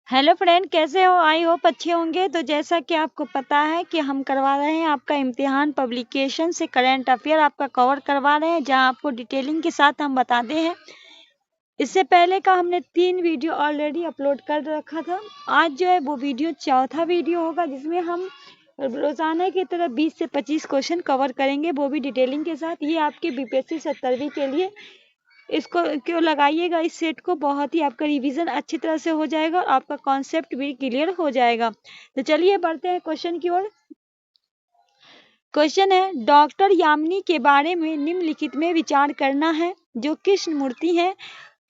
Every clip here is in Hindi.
हेलो फ्रेंड, कैसे हो? आई होप अच्छे होंगे। तो जैसा कि आपको पता है कि हम करवा रहे हैं आपका इम्तिहान पब्लिकेशन से करंट अफेयर आपका कवर करवा रहे हैं, जहां आपको डिटेलिंग के साथ हम बताते हैं। इससे पहले का हमने 3 वीडियो ऑलरेडी अपलोड कर रखा था। आज जो है वो वीडियो चौथा वीडियो होगा, जिसमें हम रोजाना की तरह 20 से 25 क्वेश्चन कवर करेंगे, वो भी डिटेलिंग के साथ। ये आपके बीपीएससी 70वीं के लिए इसको क्यों लगाइएगा, इस सेट को बहुत ही आपका रिवीजन अच्छी तरह से हो जाएगा और आपका कॉन्सेप्ट भी क्लियर हो जाएगा। तो चलिए बढ़ते हैं क्वेश्चन की ओर। क्वेश्चन है, डॉक्टर यामिनी के बारे में निम्नलिखित में विचार करना है। जो कृष्णमूर्ति हैं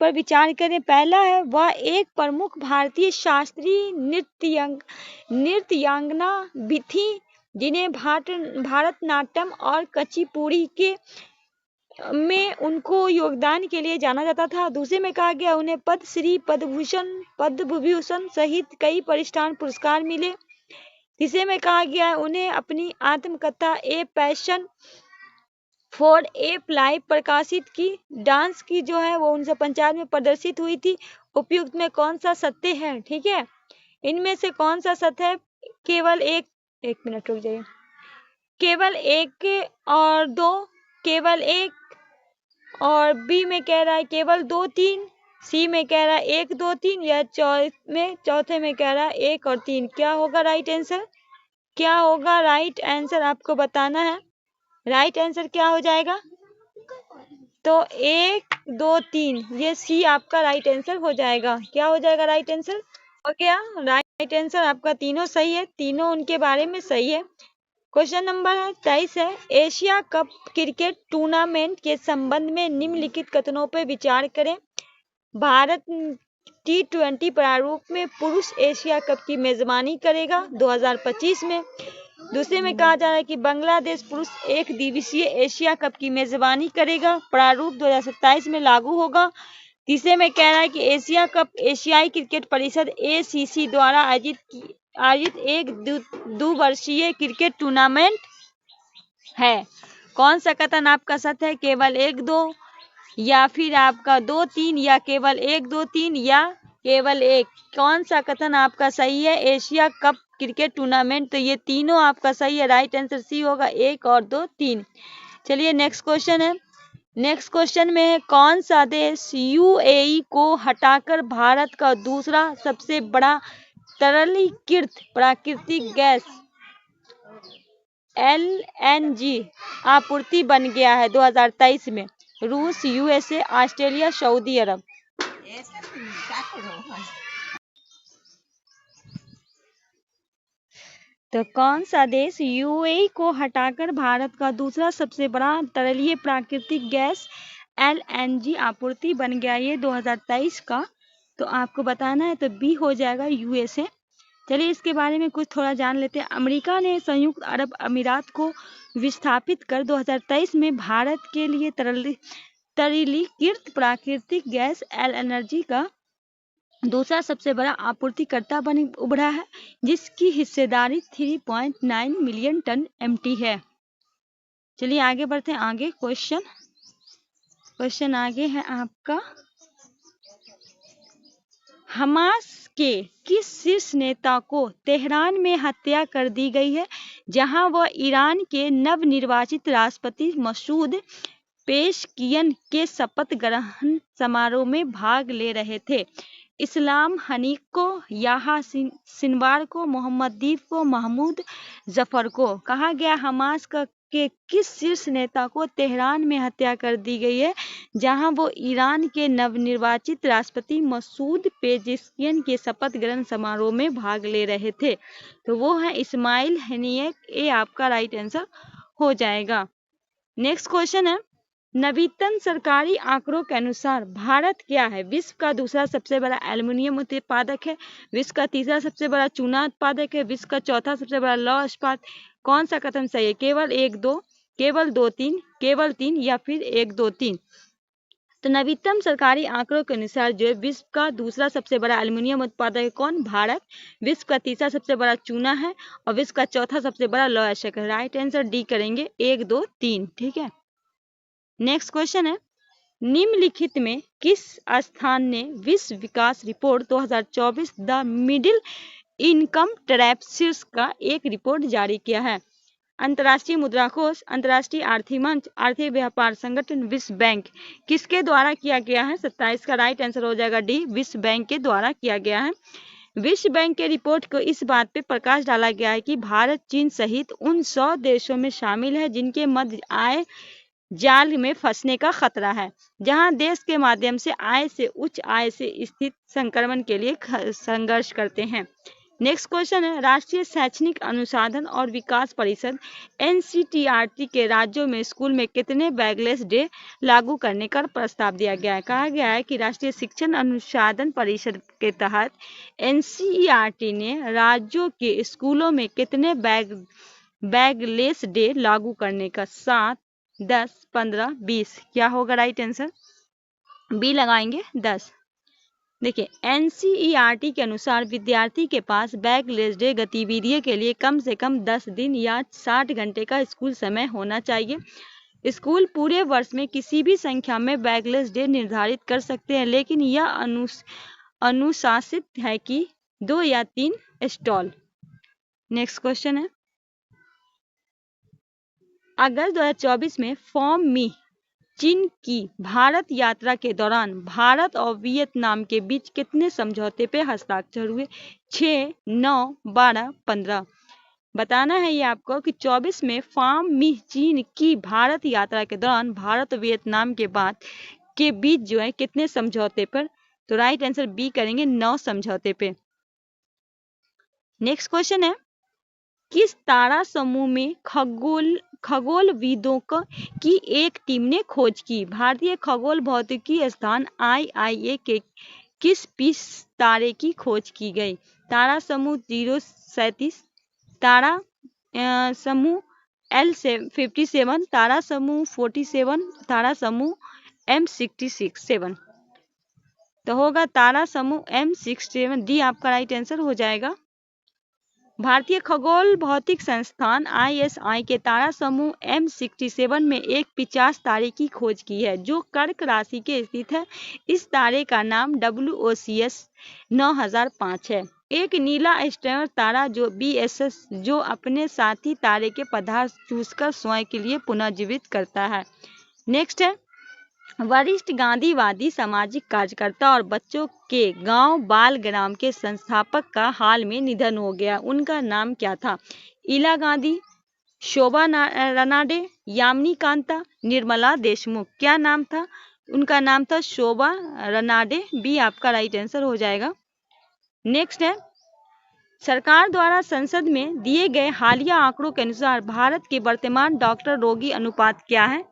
पर विचार करें। पहला है, वह एक प्रमुख भारतीय शास्त्रीय नृत्यांगना भी थी, जिन्हें भारतनाट्यम और कुचिपुड़ी के में उनको योगदान के लिए जाना जाता था। दूसरे में कहा गया, उन्हें पद्मश्री, पद्म विभूषण सहित कई प्रतिष्ठित पुरस्कार मिले। तीसरे में कहा गया, उन्हें अपनी आत्मकथा a passion for a life प्रकाशित की। डांस की जो है वो 1995 में प्रदर्शित हुई थी। उपयुक्त में कौन सा सत्य है? ठीक है, इनमें से कौन सा सत्य है? केवल एक मिनट रुक जाइए। केवल एक और दो, केवल एक, और बी में कह रहा है केवल 2 3, सी में कह रहा है 1 2 3, या चौथे में कह रहा है 1 और 3। क्या होगा राइट आंसर? क्या होगा राइट आंसर? आपको बताना है। राइट आंसर क्या हो जाएगा? तो 1 2 3, ये सी आपका राइट आंसर हो जाएगा। क्या हो जाएगा राइट आंसर? हो गया राइट आंसर आपका। तीनों सही है, तीनों उनके बारे में सही है। क्वेश्चन नंबर 23 है, एशिया कप क्रिकेट टूर्नामेंट के संबंध में निम्नलिखित कथनों पर विचार करें। भारत T20 प्रारूप में पुरुष एशिया कप की मेजबानी करेगा 2025 में। दूसरे में कहा जा रहा है कि बांग्लादेश पुरुष एक दिवसीय एशिया कप की मेजबानी करेगा, प्रारूप 2027 में लागू होगा। तीसरे में कह रहा है कि एशिया कप एशियाई क्रिकेट परिषद ACC द्वारा आयोजित एक द्विवर्षीय क्रिकेट टूर्नामेंट है। कौन सा कथन आपका सत्य है? केवल 1 2, या फिर आपका 2 3, या केवल 1 2 3, या केवल 1? कौन सा कथन आपका सही है? एशिया कप क्रिकेट टूर्नामेंट, तो ये तीनों आपका सही है। राइट आंसर सी होगा, 1 और 2 3। चलिए नेक्स्ट क्वेश्चन है। नेक्स्ट क्वेश्चन में है, कौन सा देश UAE को हटाकर भारत का दूसरा सबसे बड़ा तरलीकृत प्राकृतिक गैस LNG आपूर्ति बन गया है 2023 में? रूस, USA, ऑस्ट्रेलिया, सऊदी अरब। तो कौन सा देश UAE को हटाकर भारत का दूसरा सबसे बड़ा तरलीय प्राकृतिक गैस LNG आपूर्ति बन गया ये 2023 का? तो आपको बताना है, तो बी हो जाएगा USA। चलिए इसके बारे में कुछ थोड़ा जान लेते हैं। अमेरिका ने संयुक्त अरब अमीरात को विस्थापित कर 2023 में भारत के लिए तरलीकृत प्राकृतिक गैस LNG का दूसरा सबसे बड़ा आपूर्तिकर्ता बन उभरा है, जिसकी हिस्सेदारी 3.9 मिलियन टन MT है। चलिए आगे बढ़ते हैं। आगे क्वेश्चन आगे है आपका, हमास के किस शीर्ष नेता को तेहरान में हत्या कर दी गई है, जहां वह ईरान के नवनिर्वाचित राष्ट्रपति मसूद पेशकियन के शपथ ग्रहण समारोह में भाग ले रहे थे? इस्लाम हनीक को, याहा सिनवार को, मोहम्मद दीप को, महमूद जफर को। कहा गया हमास के किस शीर्ष नेता को तेहरान में हत्या कर दी गई है, जहां वो ईरान के नवनिर्वाचित राष्ट्रपति मसूद पेजेस्कियन के शपथ ग्रहण समारोह में भाग ले रहे थे? तो वो है इस्माइल हनीक। ये आपका राइट आंसर हो जाएगा। नेक्स्ट क्वेश्चन है, नवीनतम सरकारी आंकड़ों के अनुसार भारत क्या है? विश्व का दूसरा सबसे बड़ा एल्युमिनियम उत्पादक है, विश्व का तीसरा सबसे बड़ा चूना उत्पादक है, विश्व का चौथा सबसे बड़ा लौह इस्पात। कौन सा कथन सही है? केवल 1 2, केवल 2 3, केवल 3, या फिर 1 2 3? तो नवीनतम सरकारी आंकड़ों के अनुसार जो है विश्व का दूसरा सबसे बड़ा एल्युमिनियम उत्पादक है कौन? भारत। विश्व का तीसरा सबसे बड़ा चूना है, और विश्व का चौथा सबसे बड़ा लौह इस्पात है। राइट आंसर डी करेंगे, 1 2 3। ठीक है। नेक्स्ट क्वेश्चन है, निम्नलिखित में किस स्थान ने विश्व विकास report 2024 the middle income traps का एक रिपोर्ट जारी किया है? अंतर्राष्ट्रीय मुद्रा कोष, अंतर्राष्ट्रीय आर्थिक मंच, आर्थिक व्यापार संगठन, विश्व बैंक। किसके द्वारा किया गया है? 27 का राइट आंसर हो जाएगा डी, विश्व बैंक के द्वारा किया गया है। विश्व बैंक के रिपोर्ट को इस बात पे प्रकाश डाला गया है कि भारत, चीन सहित उन 100 देशों में शामिल है जिनके मध्य आय जाल में फंसने का खतरा है, जहां देश के माध्यम से आय से उच्च आय से स्थित संक्रमण के लिए संघर्ष करते हैं। नेक्स्ट क्वेश्चन है, राष्ट्रीय शैक्षणिक अनुसंधान और विकास परिषद एनसीईआरटी के राज्यों में स्कूल में कितने बैगलेस डे लागू करने का प्रस्ताव दिया गया है? कहा गया है कि राष्ट्रीय शिक्षण अनुसंधान परिषद के तहत एनसीईआरटी ने राज्यों के स्कूलों में कितने बैगलेस डे लागू करने का? 7, 10, 15, 20। क्या होगा राइट आंसर? बी लगाएंगे 10। देखिए, एनसीईआरटी के अनुसार विद्यार्थी के पास बैगलेस डे गतिविधियों के लिए कम से कम 10 दिन या 60 घंटे का स्कूल समय होना चाहिए। स्कूल पूरे वर्ष में किसी भी संख्या में बैगलेस डे निर्धारित कर सकते हैं, लेकिन यह अनुशासित है कि 2 या 3 स्टॉल। नेक्स्ट क्वेश्चन है, अगस्त 2024 में फॉर्म मी चीन की भारत यात्रा के दौरान भारत और वियतनाम के बीच कितने समझौते पे हस्ताक्षर हुए? 6, 9, 12, 15। बताना है ये आपको कि 24 में फॉर्म मी चीन की भारत यात्रा के दौरान भारत और वियतनाम के बीच जो है कितने समझौते पर? तो राइट आंसर बी करेंगे, 9 समझौते पे। नेक्स्ट क्वेश्चन है, किस तारा समूह में खगोलविदों की एक टीम ने खोज की? भारतीय खगोल भौतिकी संस्थान IIA के किस पीस तारे की खोज की गई? तारा समूह 037, तारा समूह L57, तारा समूह 47, तारा समूह M67। तो होगा तारा समूह M67, डी आपका राइट आंसर हो जाएगा। भारतीय खगोल भौतिक संस्थान ISI के तारा समूह M67 में एक 50 तारे की खोज की है जो कर्क राशि के स्थित है। इस तारे का नाम WOCS 9005 है। एक नीला स्टार तारा जो BSS जो अपने साथी तारे के पदार्थ चूसकर स्वयं के लिए पुनर्जीवित करता है। नेक्स्ट है, वरिष्ठ गांधीवादी सामाजिक कार्यकर्ता और बच्चों के गांव बालग्राम के संस्थापक का हाल में निधन हो गया। उनका नाम क्या था? इला गांधी, शोभा रनाडे, यामिनी कांता, निर्मला देशमुख। क्या नाम था? उनका नाम था शोभा रनाडे, बी आपका राइट आंसर हो जाएगा। नेक्स्ट है, सरकार द्वारा संसद में दिए गए हालिया आंकड़ों के अनुसार भारत के वर्तमान डॉक्टर रोगी अनुपात क्या है?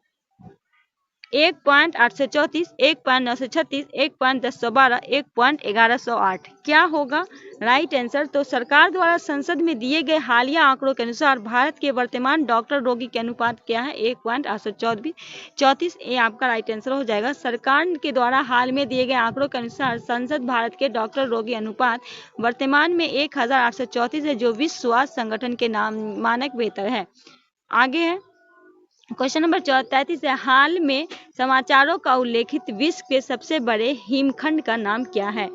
1.834, 1.936, 1.1012, 1.1108। क्या होगा राइट आंसर? तो सरकार द्वारा संसद में दिए गए हालिया आंकड़ों के अनुसार भारत के वर्तमान डॉक्टर रोगी के अनुपात क्या है? 1.834। ये आपका राइट आंसर हो जाएगा। सरकार के द्वारा हाल में दिए गए आंकड़ों के अनुसार संसद भारत के डॉक्टर रोगी अनुपात वर्तमान में 1834 है, जो विश्व स्वास्थ्य संगठन के मानक बेहतर है। आगे है क्वेश्चन नंबर 33 है, हाल में समाचारों का उल्लेखित विश्व के सबसे बड़े हिमखंड का नाम क्या है?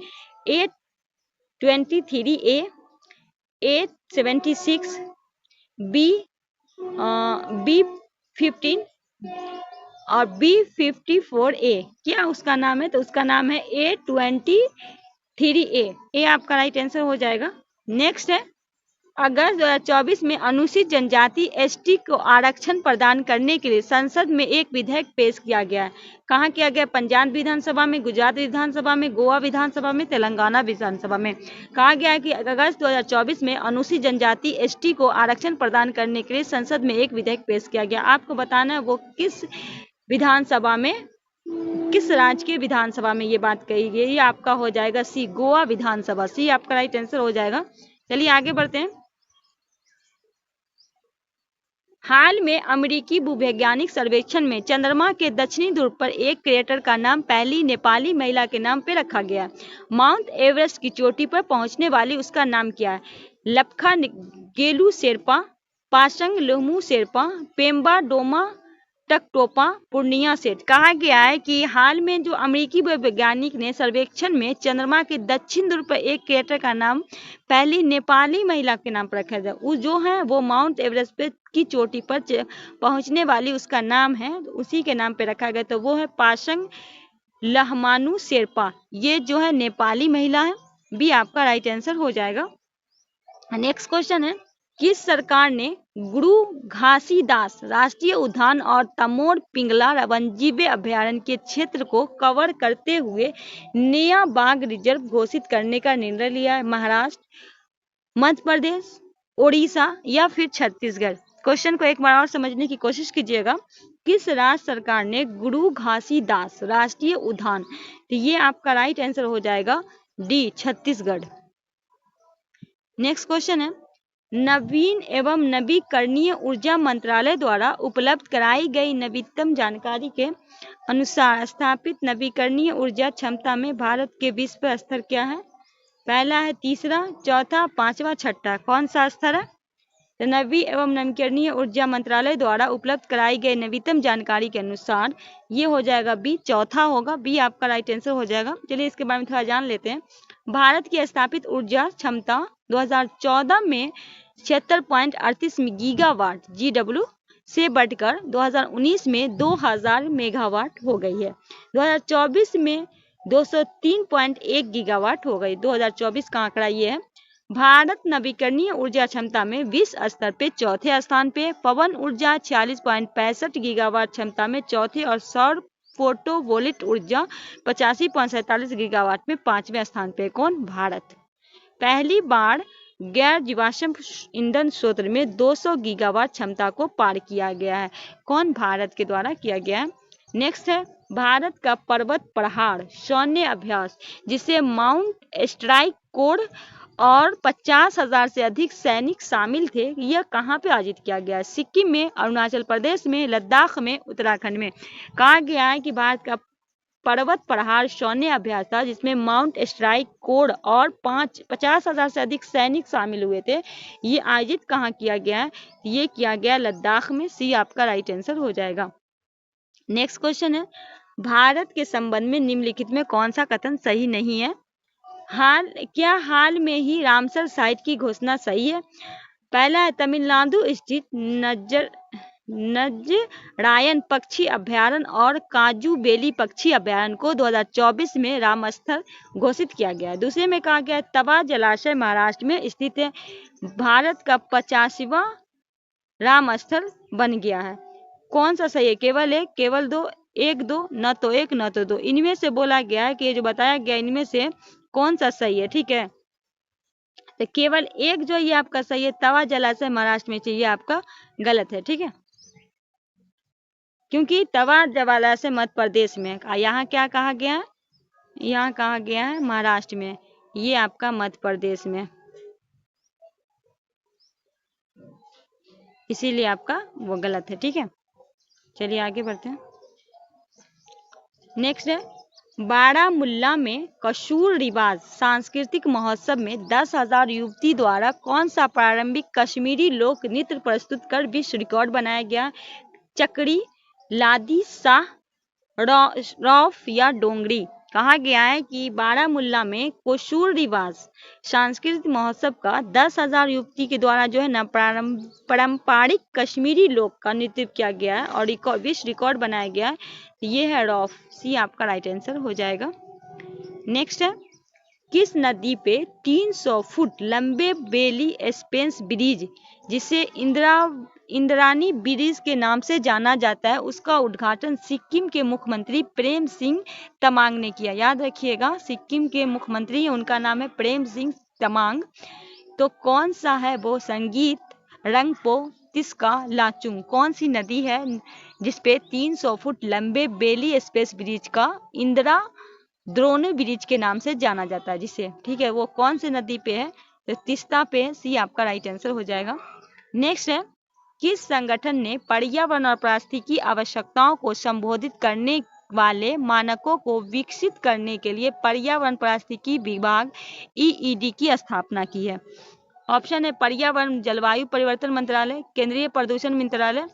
A23A, A76, B15 और B54A। क्या उसका नाम है? तो उसका नाम है A23A। ये आपका राइट आंसर हो जाएगा। नेक्स्ट है, अगस्त 2024 में अनुसूचित जनजाति ST को आरक्षण प्रदान करने के लिए संसद में एक विधेयक पेश किया गया है। कहाँ किया गया? पंजाब विधानसभा में, गुजरात विधानसभा में, गोवा विधानसभा में, तेलंगाना विधानसभा में। कहा गया है कि अगस्त 2024 में अनुसूचित जनजाति ST को आरक्षण प्रदान करने के लिए संसद में एक विधेयक पेश किया गया। आपको बताना है वो किस विधानसभा में, किस राज्य के विधानसभा में ये बात कही गई। ये आपका हो जाएगा सी, गोवा विधानसभा। सी आपका राइट आंसर हो जाएगा। चलिए आगे बढ़ते हैं। हाल में अमेरिकी भूवैज्ञानिक सर्वेक्षण में चंद्रमा के दक्षिणी ध्रुव पर एक क्रेटर का नाम पहली नेपाली महिला के नाम पर रखा गया। माउंट एवरेस्ट की चोटी पर पहुंचने वाली उसका नाम क्या है? लपखा गेलु शेरपा, पासंग लोमू शेरपा, पेम्बा डोमा टकटोपा पूर्णिया सेट। कहा गया है कि हाल में जो अमेरिकी वैज्ञानिक ने सर्वेक्षण में चंद्रमा के दक्षिण ध्रुव पर एक क्रेटर का नाम पहली नेपाली महिला के नाम पर रखा था। वो जो है वो माउंट एवरेस्ट पे की चोटी पर पहुंचने वाली उसका नाम है, उसी के नाम पे रखा गया। तो वो है पासांग लहमानु शेरपा। ये जो है नेपाली महिला है। बी आपका राइट आंसर हो जाएगा। नेक्स्ट क्वेश्चन है, किस सरकार ने गुरु घासीदास राष्ट्रीय उद्यान और तमोर पिंगला वन्यजीव अभयारण्य के क्षेत्र को कवर करते हुए नया बाघ रिजर्व घोषित करने का निर्णय लिया है? महाराष्ट्र, मध्य प्रदेश, ओडिशा या फिर छत्तीसगढ़? क्वेश्चन को एक बार और समझने की कोशिश कीजिएगा। किस राज्य सरकार ने गुरु घासीदास राष्ट्रीय उद्यान, तो ये आपका राइट आंसर हो जाएगा डी, छत्तीसगढ़। नेक्स्ट क्वेश्चन है, नवीन एवं नवीकरणीय ऊर्जा मंत्रालय द्वारा उपलब्ध कराई गई नवीनतम जानकारी के अनुसार स्थापित नवीकरणीय ऊर्जा क्षमता में भारत के विश्व स्तर क्या है? पहला है, तीसरा, चौथा, पांचवा, छठा, कौन सा स्तर है? तो नवीन एवं नवीकरणीय ऊर्जा मंत्रालय द्वारा उपलब्ध कराई गई नवीनतम जानकारी के अनुसार ये हो जाएगा बी, चौथा होगा। बी आपका राइट आंसर हो जाएगा। चलिए इसके बारे में थोड़ा जान लेते हैं। भारत की स्थापित ऊर्जा क्षमता 2014 में 76.38 गीगावाट GW से बढ़कर 2019 में 2000 मेगावाट हो गई है। 2024 में 203.1 गीगावाट हो गई। 2024 का आंकड़ा ये है। भारत नवीकरणीय ऊर्जा क्षमता में विश्व स्तर पे चौथे स्थान पे, पवन ऊर्जा 46.65 गीगावाट क्षमता में चौथे और सौर फोटोवोल्टिक ऊर्जा 85.47 गीगावाट में पांचवें स्थान पे। कौन? भारत। पहली बार गैर जीवाश्म ईंधन स्रोत में 200 गीगावाट क्षमता को पार किया गया है। कौन? भारत के द्वारा किया गया है। नेक्स्ट है, भारत का पर्वत प्रहार सैन्य अभ्यास जिसे माउंट स्ट्राइक कोर और 50,000 से अधिक सैनिक शामिल थे, यह कहाँ पे आयोजित किया गया? सिक्किम में, अरुणाचल प्रदेश में, लद्दाख में, उत्तराखंड में। कहा गया है कि भारत का पर्वत प्रहार सैन्य अभ्यास था जिसमें माउंट स्ट्राइक कोर और 50,000 से अधिक सैनिक शामिल हुए थे। ये आयोजित कहाँ किया गया है? ये किया गया लद्दाख में। सी आपका राइट आंसर हो जाएगा। नेक्स्ट क्वेश्चन है, भारत के संबंध में निम्नलिखित में कौन सा कथन सही नहीं है? हाल में ही रामसर साइट की घोषणा सही है? पहला है, तमिलनाडु स्थित नजरायन पक्षी अभयारण्य और काजू बेली पक्षी अभयारण्य को 2024 में रामस्थल घोषित किया गया है। दूसरे में कहा गया तवा जलाशय महाराष्ट्र में स्थित है, भारत का 50वां रामस्थल बन गया है। कौन सा सही है? केवल एक, केवल दो, एक दो, न तो एक न तो दो। इनमें से बोला गया है कि ये जो बताया गया इनमें से कौन सा सही है? ठीक है, तो केवल एक जो ये आपका सही है, तवा जलाशय महाराष्ट्र में चाहिए, आपका गलत है। ठीक है, क्योंकि तवा जलाशय मध्य प्रदेश में, यहाँ क्या कहा गया है? यहाँ कहा गया है महाराष्ट्र में, ये आपका मध्य प्रदेश में, इसीलिए आपका वो गलत है। ठीक है, चलिए आगे बढ़ते हैं। नेक्स्ट है, बारामुल्ला में कसूर रिवाज सांस्कृतिक महोत्सव में 10,000 युवती द्वारा कौन सा प्रारंभिक कश्मीरी लोक नृत्य प्रस्तुत कर विश्व रिकॉर्ड बनाया गया? चकड़ी, लादी, शाह, रौफ या डोंगरी? कहा गया है कि बारामुल्ला में कसूर रिवाज सांस्कृतिक महोत्सव का 10,000 युवती के द्वारा जो है ना पारंपरिक कश्मीरी लोक का नृत्य किया गया है और विश्व रिकॉर्ड बनाया गया है। ये है रौफ। सी आपका राइट आंसर हो जाएगा। नेक्स्ट है, किस नदी पे 300 फुट लंबे बेली स्पेंस ब्रिज जिसे इंद्रानी ब्रिज के नाम से जाना जाता है, उसका उद्घाटन सिक्किम के मुख्यमंत्री प्रेम सिंह तमांग ने किया? याद रखिएगा, सिक्किम के मुख्यमंत्री उनका नाम है प्रेम सिंह तमांग। तो कौन सा है वो? संगीत, रंगपो, तिस्का, लाचुंग। कौन सी नदी है जिसपे 300 फुट लंबे बेली स्पेस ब्रिज का इंदिरा द्रोणी ब्रिज के नाम से जाना जाता है जिसे? ठीक है, वो कौन सी नदी पे है? तो तिस्ता पे। सी आपका राइट आंसर हो जाएगा। नेक्स्ट है, किस संगठन ने पर्यावरण और पारिस्थितिकी आवश्यकताओं को संबोधित करने वाले मानकों को विकसित करने के लिए पर्यावरण पारिस्थितिकी विभाग EED की स्थापना की है? ऑप्शन है, पर्यावरण जलवायु परिवर्तन मंत्रालय, केंद्रीय प्रदूषण मंत्रालय,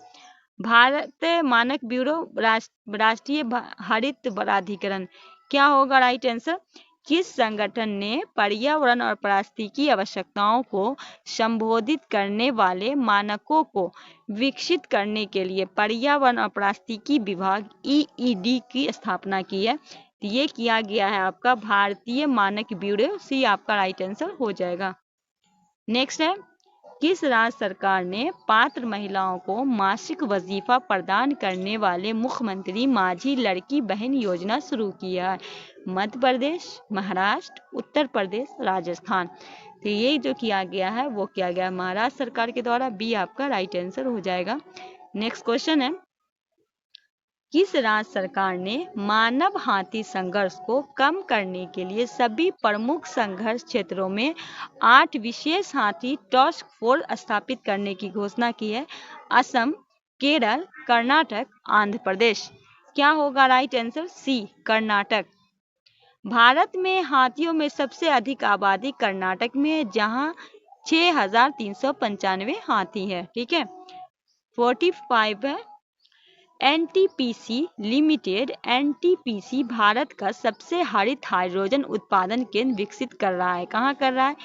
भारत मानक ब्यूरो, राष्ट्रीय हरित प्राधिकरण। क्या होगा राइट आंसर? किस संगठन ने पर्यावरण और पारिस्थितिकी आवश्यकताओं को संबोधित करने वाले मानकों को विकसित करने के लिए पर्यावरण और पारिस्थितिकी विभाग EED की स्थापना की है? तो ये किया गया है आपका भारतीय मानक ब्यूरो। सी आपका राइट आंसर हो जाएगा। नेक्स्ट है, किस राज्य सरकार ने पात्र महिलाओं को मासिक वजीफा प्रदान करने वाले मुख्यमंत्री माझी लड़की बहन योजना शुरू किया है? मध्य प्रदेश, महाराष्ट्र, उत्तर प्रदेश, राजस्थान। तो ये जो किया गया है वो किया गया महाराष्ट्र सरकार के द्वारा। बी आपका राइट आंसर हो जाएगा। नेक्स्ट क्वेश्चन है, किस राज्य सरकार ने मानव हाथी संघर्ष को कम करने के लिए सभी प्रमुख संघर्ष क्षेत्रों में 8 विशेष हाथी टास्क फोर्स स्थापित करने की घोषणा की है? असम, केरल, कर्नाटक, आंध्र प्रदेश। क्या होगा राइट आंसर? सी कर्नाटक। भारत में हाथियों में सबसे अधिक आबादी कर्नाटक में है, जहां 6,395 हाथी है। ठीक है। 45 है, NTPC लिमिटेड। NTPC भारत का सबसे हरित हाइड्रोजन उत्पादन केंद्र विकसित कर रहा है। कहाँ कर रहा है?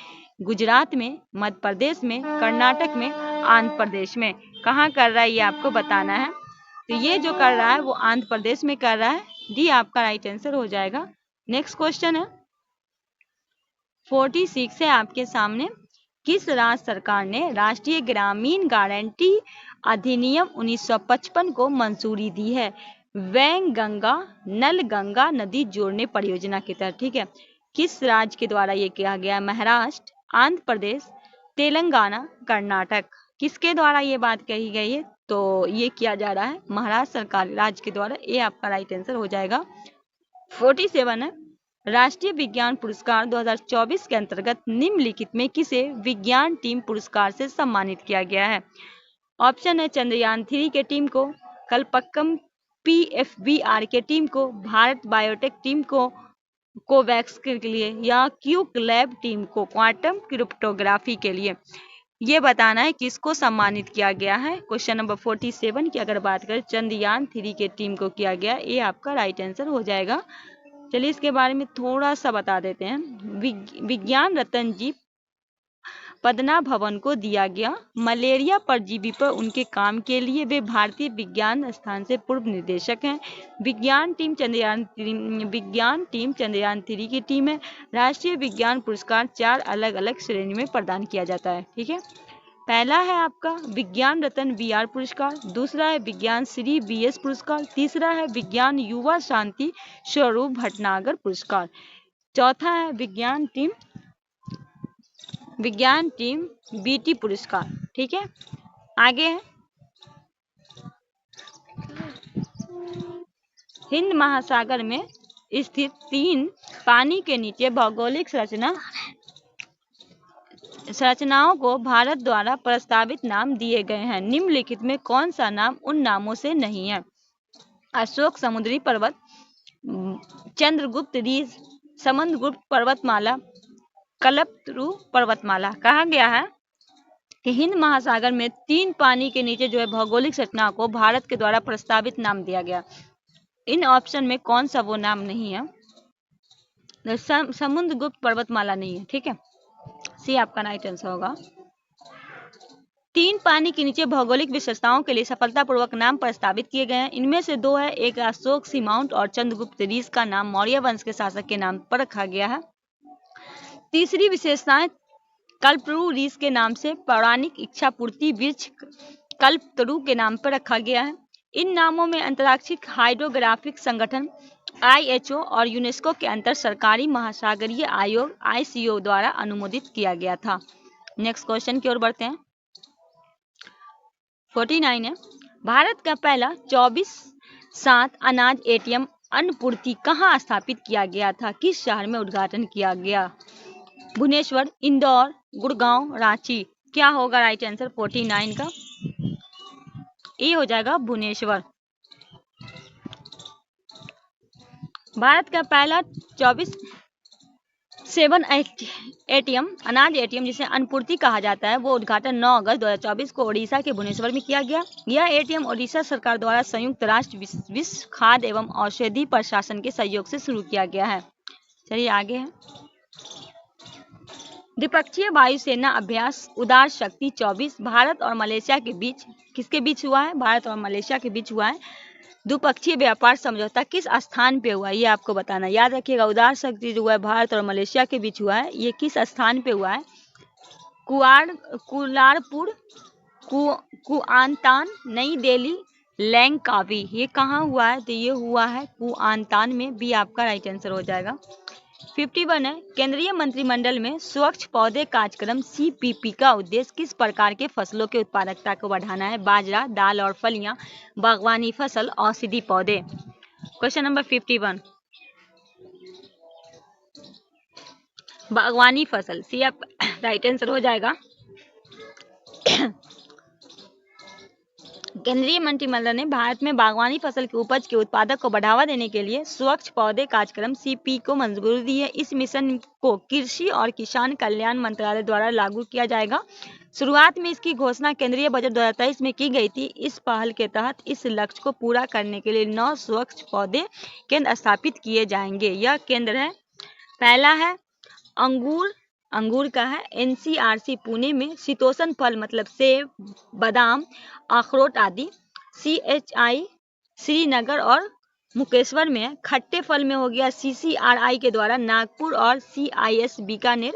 गुजरात में, मध्य प्रदेश में, कर्नाटक में, आंध्र प्रदेश में। कहाँ कर रहा है ये आपको बताना है। तो ये जो कर रहा है वो आंध्र प्रदेश में कर रहा है। डी आपका राइट आंसर हो जाएगा। नेक्स्ट क्वेश्चन है 46 है आपके सामने, किस राज्य सरकार ने राष्ट्रीय ग्रामीण गारंटी अधिनियम 1955 को मंजूरी दी है? वैनगंगा नलगंगा नदी जोड़ने परियोजना के तहत। ठीक है। किस राज्य के द्वारा ये किया गया? महाराष्ट्र, आंध्र प्रदेश, तेलंगाना, कर्नाटक। किसके द्वारा ये बात कही गई है? तो ये किया जा रहा है महाराष्ट्र सरकार राज्य के द्वारा। ये आपका राइट आंसर हो जाएगा। 47 है, राष्ट्रीय विज्ञान पुरस्कार 2024 के अंतर्गत निम्नलिखित में किसे विज्ञान टीम पुरस्कार से सम्मानित किया गया है? ऑप्शन है चंद्रयान 3 के टीम को, कलपक्कम PFBR के टीम को, भारत बायोटेक टीम को कोवैक्स के लिए, या क्यूक लैब टीम को क्वांटम क्रिप्टोग्राफी के लिए। ये बताना है किसको सम्मानित किया गया है। क्वेश्चन नंबर 47 की अगर बात करें, चंद्रयान 3 के टीम को किया गया। ये आपका राइट आंसर हो जाएगा। चलिए इसके बारे में थोड़ा सा बता देते हैं। विज्ञान रत्न जी पदना भवन को दिया गया। मलेरिया परजीवी पर उनके काम के लिए वे भारतीय विज्ञान संस्थान से पूर्व निदेशक हैं। विज्ञान टीम चंद्रयान 3 की टीम है। राष्ट्रीय विज्ञान पुरस्कार 4 अलग अलग श्रेणी में प्रदान किया जाता है। ठीक है। पहला है आपका विज्ञान रत्न VR पुरस्कार, दूसरा है विज्ञान श्री VS पुरस्कार, तीसरा है विज्ञान युवा शांति स्वरूप भटनागर पुरस्कार, चौथा है विज्ञान टीम BT पुरस्कार। ठीक है। आगे है हिंद महासागर में स्थित 3 पानी के नीचे भौगोलिक संरचनाओं को भारत द्वारा प्रस्तावित नाम दिए गए हैं। निम्नलिखित में कौन सा नाम उन नामों से नहीं है? अशोक समुद्री पर्वत, चंद्रगुप्त रीस, समुद्रगुप्त पर्वतमाला, कल्पतरु पर्वतमाला। कहा गया है कि हिंद महासागर में 3 पानी के नीचे जो है भौगोलिक संरचना को भारत के द्वारा प्रस्तावित नाम दिया गया। इन ऑप्शन में कौन सा वो नाम नहीं है? समुद्रगुप्त पर्वतमाला नहीं है। ठीक है। सी आपका राइट आंसर होगा। 3 पानी के नीचे भौगोलिक विशेषताओं के लिए सफलतापूर्वक नाम प्रस्तावित किए गए हैं। इनमें से 2 है, एक अशोक सी माउंट और चंद्रगुप्त रीस का नाम मौर्य वंश के शासक के नाम पर रखा गया है। तीसरी विशेषताएं कल्पतरु रीस के नाम से पौराणिक इच्छा पूर्ति वृक्ष कल्पतरु के नाम पर रखा गया है। इन नामों में अंतर्राष्ट्रीय हाइड्रोग्राफिक संगठन IHO और यूनेस्को के अंतर सरकारी महासागरीय आयोग ICO द्वारा अनुमोदित किया गया था। नेक्स्ट क्वेश्चन की ओर बढ़ते हैं। 49 है, भारत का पहला 24/7 अनाज ATM अन्नपूर्ति कहाँ स्थापित किया गया था? किस शहर में उद्घाटन किया गया? भुवनेश्वर, इंदौर, गुड़गांव, रांची। क्या होगा राइट आंसर 49 का? ये हो जाएगा भुवनेश्वर। भारत का पहला 57 एटीएम अनाज एटीएम जिसे अन्नपूर्ति कहा जाता है वो उद्घाटन 9 अगस्त 2024 को ओडिशा के भुवनेश्वर में किया गया। यह एटीएम ओडिशा सरकार द्वारा संयुक्त राष्ट्र विश्व खाद्य एवं औषधि प्रशासन के सहयोग से शुरू किया गया है। चलिए आगे है। द्विपक्षीय वायुसेना अभ्यास उदार शक्ति 24 भारत और मलेशिया के बीच किसके बीच हुआ है? भारत और मलेशिया के बीच हुआ है। द्विपक्षीय व्यापार समझौता किस स्थान पे हुआ है ये आपको बताना। याद रखिएगा, उदार शक्ति जो है भारत और मलेशिया के बीच हुआ है, ये किस स्थान पे हुआ है? कुलारपुर, कुआंतान, नई दिल्ली, लैंकावी। ये कहाँ हुआ है? तो ये हुआ है कुआंतान में। बी आपका राइट आंसर हो जाएगा। 51 है। केंद्रीय मंत्रिमंडल में स्वच्छ पौधे कार्यक्रम CPP का उद्देश्य किस प्रकार के फसलों की उत्पादकता को बढ़ाना है? बाजरा, दाल और फलियां, बागवानी फसल, औषधि पौधे। क्वेश्चन नंबर 51, बागवानी फसल। सी आप राइट आंसर हो जाएगा। केंद्रीय मंत्रिमंडल ने भारत में बागवानी फसल की उपज के उत्पादक को बढ़ावा देने के लिए स्वच्छ पौधे कार्यक्रम CP को मंजूरी दी है। इस मिशन को कृषि और किसान कल्याण मंत्रालय द्वारा लागू किया जाएगा। शुरुआत में इसकी घोषणा केंद्रीय बजट 2023 में की गई थी। इस पहल के तहत इस लक्ष्य को पूरा करने के लिए 9 स्वच्छ पौधे केंद्र स्थापित किए जाएंगे। यह केंद्र है, पहला है अंगूर का है NCRC पुणे में। शीतोष्ण फल मतलब सेब, बादाम, अखरोट आदि CHI श्रीनगर और मुकेश्वर में है। खट्टे फल में हो गया CCRI के द्वारा नागपुर और CIS बीकानेर।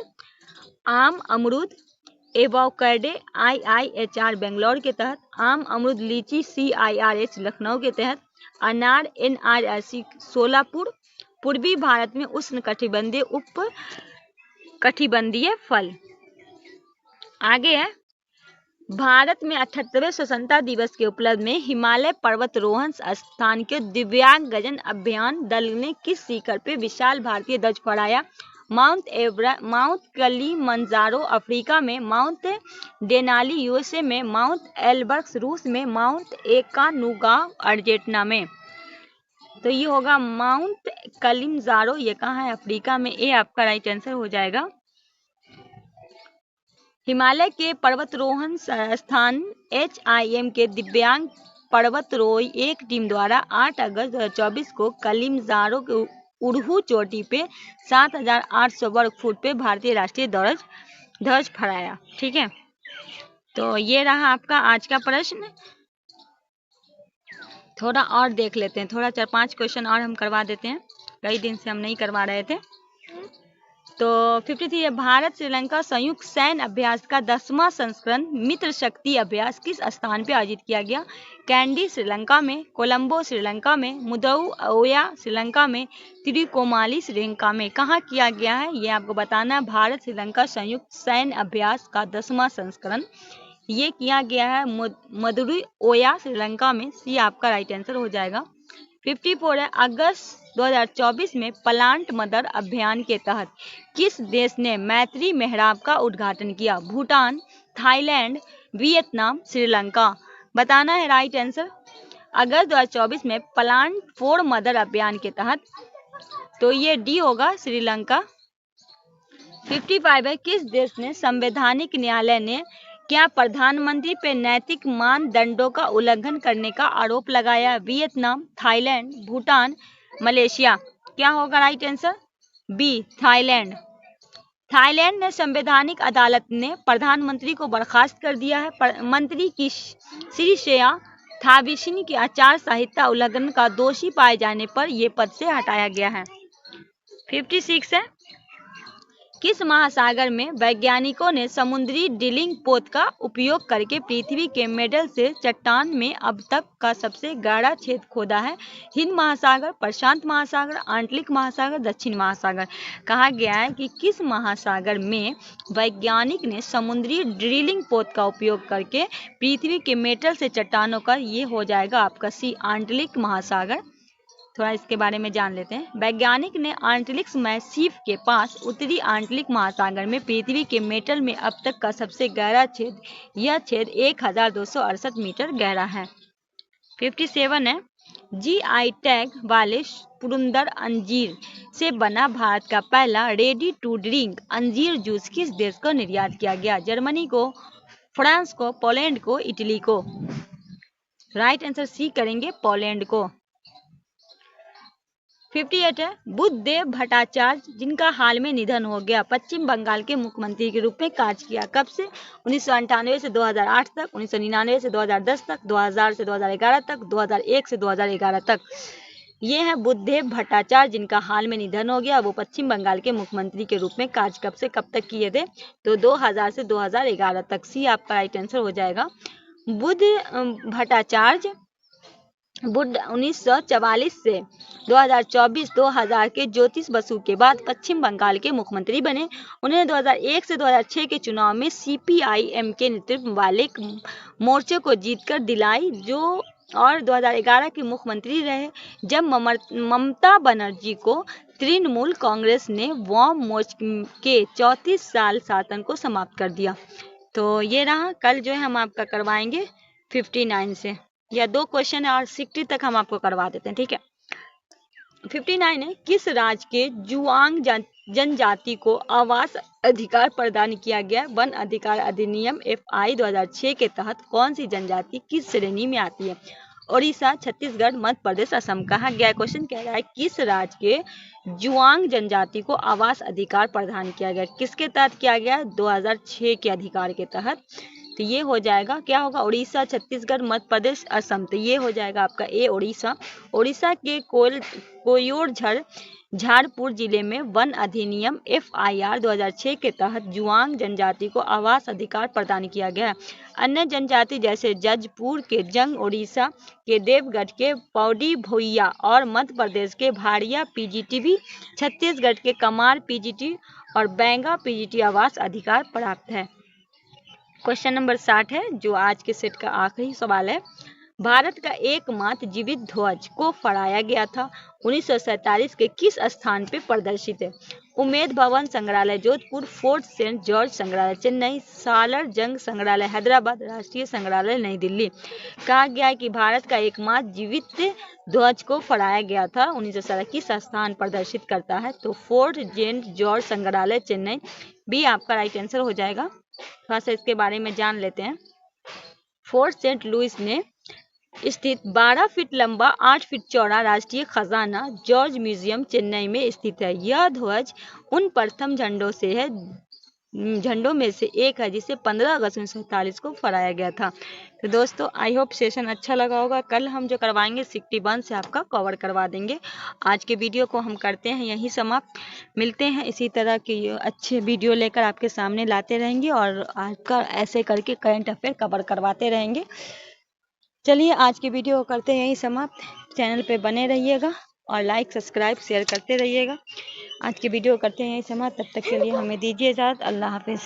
आम अमरूद एवोकाडो IIHR बेंगलोर के तहत। आम अमरूद लीची CIRH लखनऊ के तहत। अनार NRC सोलापुर। पूर्वी भारत में उष्ण कटिबंधीय फल। आगे है, भारत में 78वें स्वतंत्रता दिवस के उपलक्ष्य में हिमालय पर्वतारोहण संस्थान के दिव्यांगजन अभियान दल ने किस शिखर पे विशाल भारतीय ध्वज फहराया? माउंट किलिमंजारो अफ्रीका में, माउंट डेनाली USA में, माउंट एल्ब्रस रूस में, माउंट एकानुगा अर्जेंटीना में। तो ये होगा माउंट किलिमंजारो। ये कहाँ है? अफ्रीका में। ए आपका राइट आंसर हो जाएगा। हिमालय के पर्वतारोहण संस्थान HIM के दिव्यांग पर्वतारोही एक टीम द्वारा 8 अगस्त 2024 को किलिमंजारो के उड़हू चोटी पे 7,800 वर्ग फुट पे भारतीय राष्ट्रीय ध्वज फहराया। ठीक है, तो ये रहा आपका आज का प्रश्न। थोड़ा और देख लेते हैं, थोड़ा 4-5 क्वेश्चन और हम करवा देते हैं, कई दिन से हम नहीं करवा रहे थे। तो 53 भारत श्रीलंका संयुक्त सैन्य अभ्यास का 10वां संस्करण मित्र शक्ति अभ्यास किस स्थान पर आयोजित किया गया? कैंडी श्रीलंका में, कोलंबो श्रीलंका में, मुदौओया श्रीलंका में, तिरुकोमाली श्रीलंका में। कहाँ किया गया है ये आपको बताना है। भारत श्रीलंका संयुक्त सैन्य अभ्यास का 10वां संस्करण ये किया गया है मुदौओया श्रीलंका में। सी आपका राइट आंसर हो जाएगा। 54 है, अगस्त 2024 में प्लांट मदर अभियान के तहत किस देश ने मैत्री मेहराब का उद्घाटन किया? Bhutan, Thailand, Vietnam, Sri Lanka. बताना है राइट आंसर। अगस्त 2024 में प्लांट फॉर मदर अभियान के तहत, तो ये डी होगा, श्रीलंका। 55 है, किस देश ने संवैधानिक न्यायालय ने क्या प्रधानमंत्री पे नैतिक मानदंडों का उल्लंघन करने का आरोप लगाया? Vietnam, Thailand, Bhutan, Malaysia. क्या होगा right answer? B, Thailand. Thailand ने संवैधानिक अदालत ने प्रधानमंत्री को बर्खास्त कर दिया है। मंत्री की श्रीशेया थाबिशिनी के आचार संहिता उल्लंघन का दोषी पाए जाने पर यह पद से हटाया गया है। 56 है, किस महासागर में वैज्ञानिकों ने समुद्री ड्रिलिंग पोत का उपयोग करके पृथ्वी के मेडल से चट्टान में अब तक का सबसे गहरा छेद खोदा है? हिंद महासागर, प्रशांत महासागर, आंतरिक महासागर, दक्षिण महासागर। कहा गया है कि किस महासागर में वैज्ञानिक ने समुद्री ड्रिलिंग पोत का उपयोग करके पृथ्वी के मेटल से चट्टानों का, ये हो जाएगा आपका सी, आंतरिक महासागर। थोड़ा इसके बारे में जान लेते हैं। वैज्ञानिक ने आंतरिक्स मैसीफ के पास उत्तरी आंतरिक महासागर में पृथ्वी के मेटल में अब तक का सबसे गहरा छेद, यह छेद 1268 मीटर गहरा है। 57 है, GI टैग वाले पुरंदर अंजीर से बना भारत का पहला रेडी टू ड्रिंक अंजीर जूस किस देश को निर्यात किया गया? जर्मनी को, फ्रांस को, पोलैंड को, इटली को? राइट आंसर सी करेंगे, पोलैंड को। 58 है, बुद्धदेव भट्टाचार्य जिनका हाल में निधन हो गया, पश्चिम बंगाल के मुख्यमंत्री के रूप में कार्य किया। कब से? 1998 से 2008 तक, 1999 से 2010 तक, 2000 से 2011 तक, 2001 से 2011 तक। ये है बुद्धदेव भट्टाचार्य जिनका हाल में निधन हो गया। वो पश्चिम बंगाल के मुख्यमंत्री के रूप में कार्य कब से कब तक किए थे? तो 2000 से 2011 तक। सी आपका राइट आंसर हो जाएगा। बुद्ध भट्टाचार्य 1944 से 2024-2000 के ज्योतिष बसु के बाद पश्चिम बंगाल के मुख्यमंत्री बने। उन्होंने 2001 से 2006 के चुनाव में CPIM के नेतृत्व वाले मोर्चे को जीतकर दिलाई और 2011 के मुख्यमंत्री रहे जब ममता बनर्जी को तृणमूल कांग्रेस ने वाम मोर्चे के 34 साल शासन को समाप्त कर दिया। तो ये रहा, कल जो है हम आपका करवाएंगे 59 से, या 2 क्वेश्चन है और 60 तक हम आपको करवा देते हैं, ठीक है। 59 है, किस राज्य के जुआंग जनजाति को आवास अधिकार प्रदान किया गया? वन अधिकार अधिनियम FI 2006 के तहत कौन सी जनजाति किस श्रेणी में आती है? उड़ीसा, छत्तीसगढ़, मध्य प्रदेश, असम। कहा गया क्वेश्चन कह रहा है किस राज्य के जुआंग जनजाति को आवास अधिकार प्रदान किया गया? किसके तहत किया गया? 2006 के अधिकार के तहत। तो ये हो जाएगा, क्या होगा? उड़ीसा, छत्तीसगढ़, मध्य प्रदेश, असम। तो ये हो जाएगा आपका ए, उड़ीसा। उड़ीसा के कोयोरझर झारपुर जिले में वन अधिनियम FIR 2006 के तहत जुआंग जनजाति को आवास अधिकार प्रदान किया गया। अन्य जनजाति जैसे जजपुर के जंग, उड़ीसा के देवगढ़ के पौड़ी भोइया और मध्य प्रदेश के भाड़िया PGTB, छत्तीसगढ़ के कमार PGT और बैंगा PGT आवास अधिकार प्राप्त है। क्वेश्चन नंबर 60 है, जो आज के सेट का आखिरी सवाल है। भारत का एकमात्र जीवित ध्वज को फहराया गया था 1947 के किस स्थान पे प्रदर्शित है? उमेद भवन संग्रहालय जोधपुर, फोर्ट सेंट जॉर्ज संग्रहालय चेन्नई, सालर जंग संग्रहालय हैदराबाद, राष्ट्रीय संग्रहालय नई दिल्ली। कहा गया है कि भारत का एकमात्र जीवित ध्वज को फहराया गया था 1947 किस स्थान प्रदर्शित करता है? तो फोर्ट सेंट जॉर्ज संग्रहालय चेन्नई भी आपका राइट आंसर हो जाएगा। थोड़ा सा इसके बारे में जान लेते हैं। फोर्ट सेंट लुइस में स्थित 12 फीट लंबा 8 फीट चौड़ा राष्ट्रीय खजाना जॉर्ज म्यूजियम चेन्नई में स्थित है। यह ध्वज उन प्रथम झंडों में से एक है जिसे 15 अगस्त 1947 को फहराया गया था। तो दोस्तों, आई होप सेशन अच्छा लगा होगा। कल हम जो करवाएंगे 61 से आपका कवर करवा देंगे। आज के वीडियो को हम करते हैं यहीं समाप्त। मिलते हैं इसी तरह के अच्छे वीडियो लेकर आपके सामने लाते रहेंगे और आपका ऐसे करके करंट अफेयर कवर करवाते रहेंगे। चलिए, आज की वीडियो करते हैं यहीं समाप्त। चैनल पे बने रहिएगा और लाइक, सब्सक्राइब, शेयर करते रहिएगा। आज की वीडियो करते हैं यहीं समाप्त। तब तक के लिए हमें दीजिए इजाज़त। अल्लाह हाफिज़।